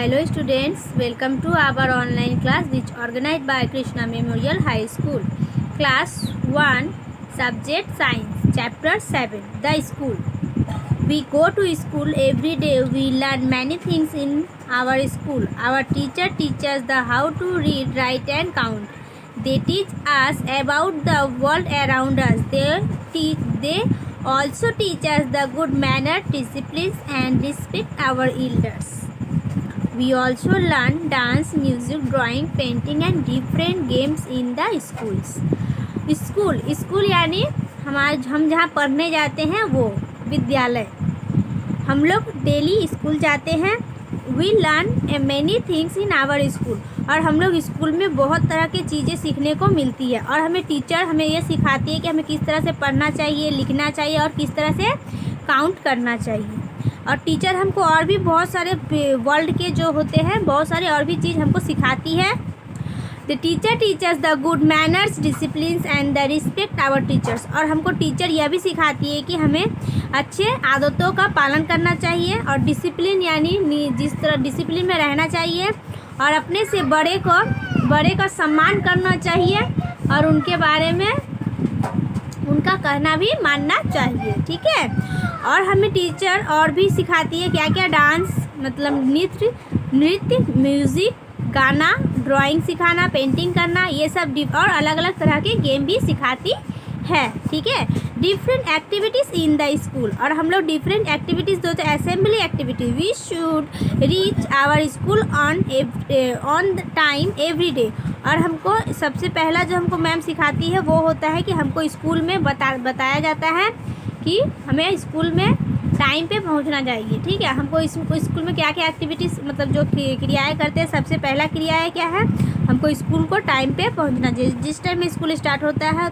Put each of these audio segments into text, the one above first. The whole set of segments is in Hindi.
Hello students, welcome to our online class which organized by Krishna Memorial High School. Class 1, Subject Science, Chapter 7, The School. We go to school every day. We learn many things in our school. Our teacher teaches us how to read, write and count. They teach us about the world around us. They also teach us the good manner, disciplines and respect our elders. We also learn dance, music, drawing, painting and different games in the schools. School यानी हम जहाँ पढ़ने जाते हैं वो विद्यालय. हम लोग डेली स्कूल जाते हैं. We learn many things in our school. और हम लोग स्कूल में बहुत तरह की चीज़ें सीखने को मिलती है. और हमें टीचर हमें ये सिखाती है कि हमें किस तरह से पढ़ना चाहिए, लिखना चाहिए और किस तरह से काउंट करना चाहिए. और टीचर हमको और भी बहुत सारे वर्ल्ड के जो होते हैं बहुत सारे और भी चीज़ हमको सिखाती है. The teacher teachers the good manners, disciplines and the respect our teachers. और हमको टीचर यह भी सिखाती है कि हमें अच्छे आदतों का पालन करना चाहिए और डिसिप्लिन यानी जिस तरह डिसिप्लिन में रहना चाहिए और अपने से बड़े का सम्मान करना चाहिए और उनके बारे में उनका कहना भी मानना चाहिए. ठीक है. और हमें टीचर और भी सिखाती है क्या क्या, डांस मतलब नृत्य, म्यूज़िक, गाना, ड्राइंग सिखाना, पेंटिंग करना, ये सब और अलग अलग तरह के गेम भी सिखाती है. ठीक है. Different activities in the school. और हम लोग डिफरेंट एक्टिविटीज़ जो assembly activities. We should reach our school on the time every day. और हमको सबसे पहला जो हमको मैम सिखाती है वो होता है कि हमको स्कूल में बताया जाता है कि हमें स्कूल में टाइम पे पहुंचना चाहिए. ठीक है. हमको स्कूल में क्या क्या एक्टिविटीज़ मतलब जो क्रियाएँ करते हैं, सबसे पहला क्रिया है क्या है, हमको स्कूल को टाइम पे पहुंचना चाहिए. जिस टाइम में स्कूल स्टार्ट होता है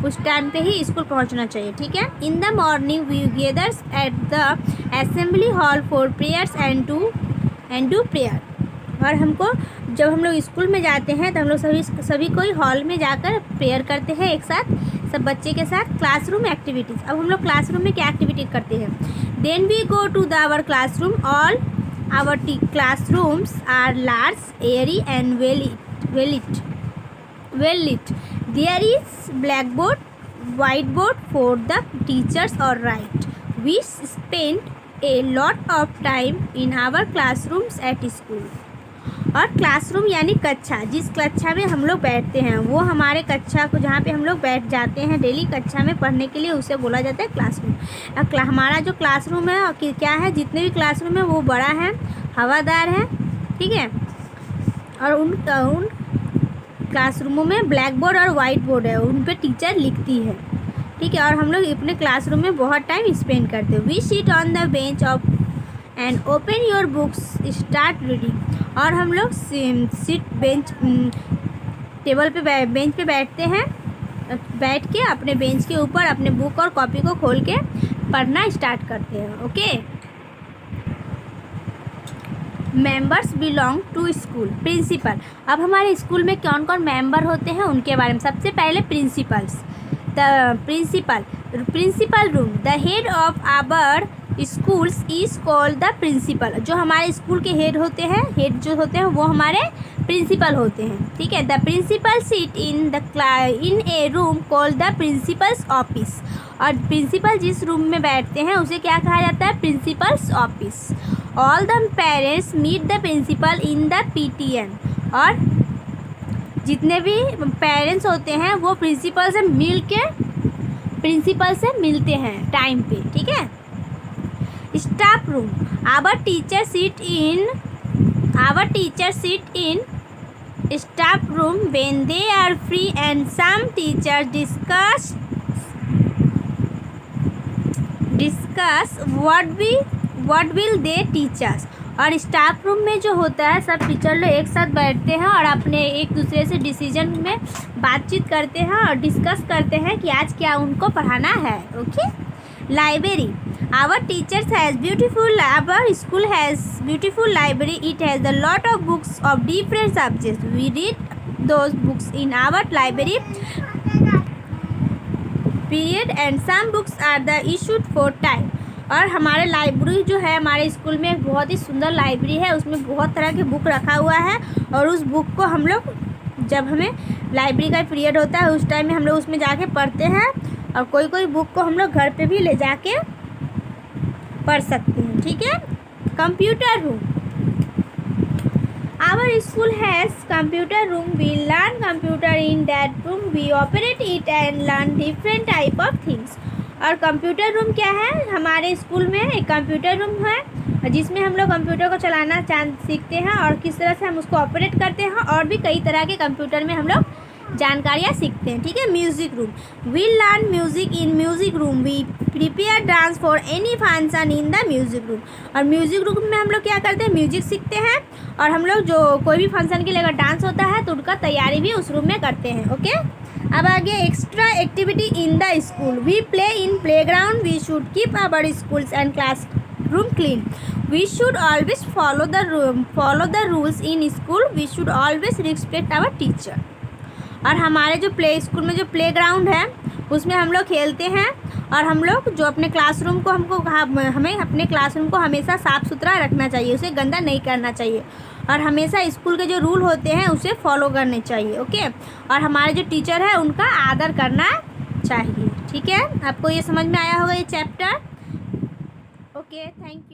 उस टाइम पे ही स्कूल पहुंचना चाहिए. ठीक है. In the morning we gathers at the assembly hall for prayers and do prayer. और हमको जब हम लोग स्कूल में जाते हैं तो हम लोग सभी कोई हॉल में जाकर प्रेयर करते हैं एक साथ सब बच्चे के साथ. Classroom activities. अब हम लोग क्लासरूम में क्या एक्टिविटी करते हैं. Then we go to the our classroom. All our classrooms are large, airy and well lit. There is blackboard, whiteboard for the teachers or write. We spend a lot of time in our classrooms at school. और क्लासरूम यानी कक्षा. जिस कक्षा में हम लोग बैठते हैं वो हमारे कक्षा को जहाँ पे हम लोग बैठ जाते हैं डेली कक्षा में पढ़ने के लिए उसे बोला जाता है क्लासरूम. हमारा जो क्लासरूम है क्या है, जितने भी क्लासरूम है वो बड़ा है, हवादार है. ठीक है. और उन क्लासरूमों में ब्लैक बोर्ड और वाइट बोर्ड है, उन पर टीचर लिखती है. ठीक है. और हम लोग अपने क्लासरूम में बहुत टाइम स्पेंड करते हैं. We sit on the bench of and open your books, start reading. और हम लोग बेंच पे बैठते हैं, बैठ के अपने बेंच के ऊपर अपने बुक और कॉपी को खोल के पढ़ना स्टार्ट करते हैं. Okay. Members belong to school. Principal. अब हमारे स्कूल में कौन कौन मेंबर होते हैं उनके बारे में. सबसे पहले principals. The principal room. The head of our schools is called the principal. जो हमारे स्कूल के हेड जो होते हैं वो हमारे प्रिंसिपल होते हैं. ठीक है. The principal sit in a room called the principal's office. और प्रिंसिपल जिस रूम में बैठते हैं उसे क्या कहा जाता है, principal's office. All the parents meet the principal in the PTN. और जितने भी पेरेंट्स होते हैं वो प्रिंसिपल से मिलते हैं टाइम पे. ठीक है. Staff room. Our teacher sit in staff room when they are free and some teachers discuss what will they teach us. और स्टाफ रूम में जो होता है सब टीचर लोग एक साथ बैठते हैं और अपने एक दूसरे से डिसीजन में बातचीत करते हैं और डिस्कस करते हैं कि आज क्या उनको पढ़ाना है. Okay. Library. Our school has beautiful library. It has a lot of books of different subjects. We read those books in our library period and some books are the issued for time. और हमारे लाइब्रेरी जो है हमारे स्कूल में एक बहुत ही सुंदर लाइब्रेरी है, उसमें बहुत तरह के बुक रखा हुआ है। और उस बुक को हम लोग जब हमें लाइब्रेरी का पीरियड होता है उस टाइम में हम लोग उसमें जाके पढ़ते हैं। और कोई कोई बुक को हम लोग घर पे भी ले जाके पढ़ सकते हैं। ठीक है। Computer room, our school has computer room. We learn computer in that room, we operate it and learn different type of things. और कंप्यूटर रूम क्या है, हमारे स्कूल में एक कंप्यूटर रूम है जिसमें हम लोग कंप्यूटर को चलाना सीखते हैं और किस तरह से हम उसको ऑपरेट करते हैं, और भी कई तरह के कंप्यूटर में हम लोग जानकारियाँ सीखते हैं। ठीक है। Music room, we learn music in music room, we prepare dance for any function in the music room. और म्यूज़िक रूम में हम लोग क्या करते हैं, म्यूजिक सीखते हैं, और हम लोग जो कोई भी फंक्शन के लिए अगर डांस होता है तो उनका तैयारी भी उस रूम में करते हैं। ओके। अब आगे extra activity in the school, we play in play ground, we should keep our schools and class room clean, we should always follow the rules in school, we should always respect our teacher. और हमारे जो स्कूल में जो प्ले ग्राउंड है उसमें हम लोग खेलते हैं, और हम लोग जो अपने क्लासरूम को हमें अपने क्लासरूम को हमेशा साफ़ सुथरा रखना चाहिए, उसे गंदा नहीं करना चाहिए, और हमेशा स्कूल के जो रूल होते हैं उसे फॉलो करने चाहिए। ओके। और हमारे जो टीचर है उनका आदर करना चाहिए। ठीक है। आपको ये समझ में आया होगा ये चैप्टर। Okay, thank you.